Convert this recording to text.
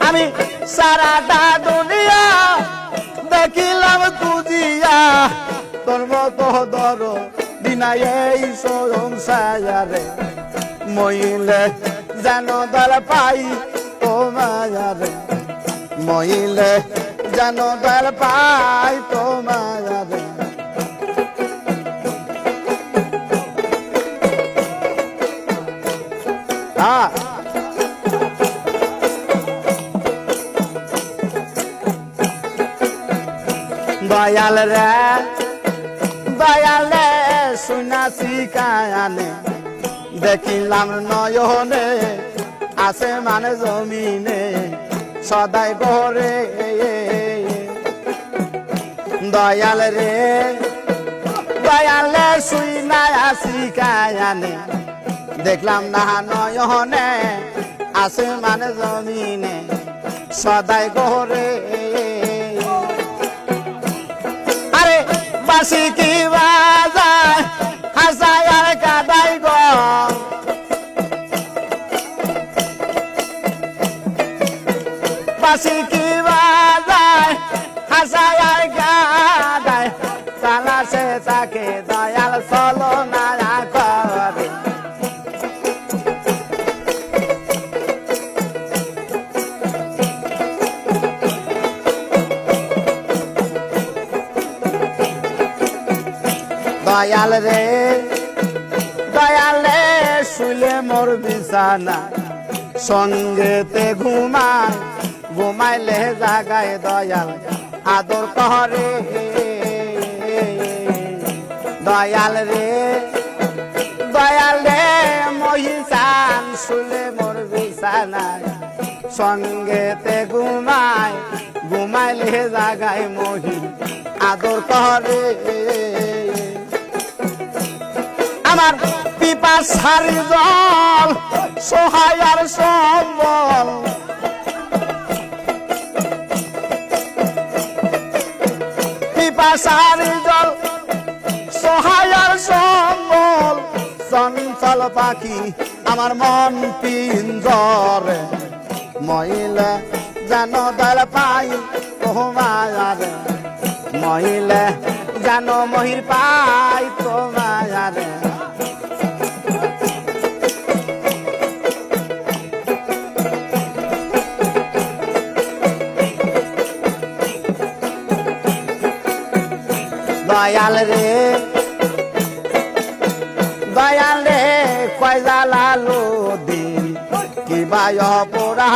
আমি সারাটা দুনিয়া দেখিলাম তুজিয়া তোর মতো ধর দিনাই এই সংসারে মইলে যেন দল পাই তোমারে মইলে যেন দল পাই তোমারে দয়াল রে দয়ালে শুনাছি কায়ানে দেখিলাম নয়নে আছে মানে জমিনে সদাই গরে দয়াল রে দয়ালে শুনাছি কায়ানে দেখলাম না নয়নে আছে মানে জমিনে সদাই গরে আরে বাসি কি বাজায় হাসায় আর কাদাই গো বাসি কি বাজায় হাসায় আর কাদায় তালা সে তাকে দয়াল চলো না করে দয়াল রে দয়ালে শুলে মোর বিছানা সঙ্গেতে ঘুমায় ঘুমাইলে জাগায় দয়াল আদর করে দয়াল রে দয়ালে মহিষান শুলে মোর বিছানায় সঙ্গেতে ঘুমায় ঘুমাইলে জাগায় মহি আদর করে আমার পিপাসার জল সহায় আর সম্বল পিপাসার জল সহায় আর সম্বল চঞ্চল পাখি আমার মন পিঞ্জরে মইলে যেন দল পাই তোমারে মইলে যেন মহির পাই তোমারে দয়াল রে দয়াল রে কয় জ্বালালো দিন কি বায় পোড়া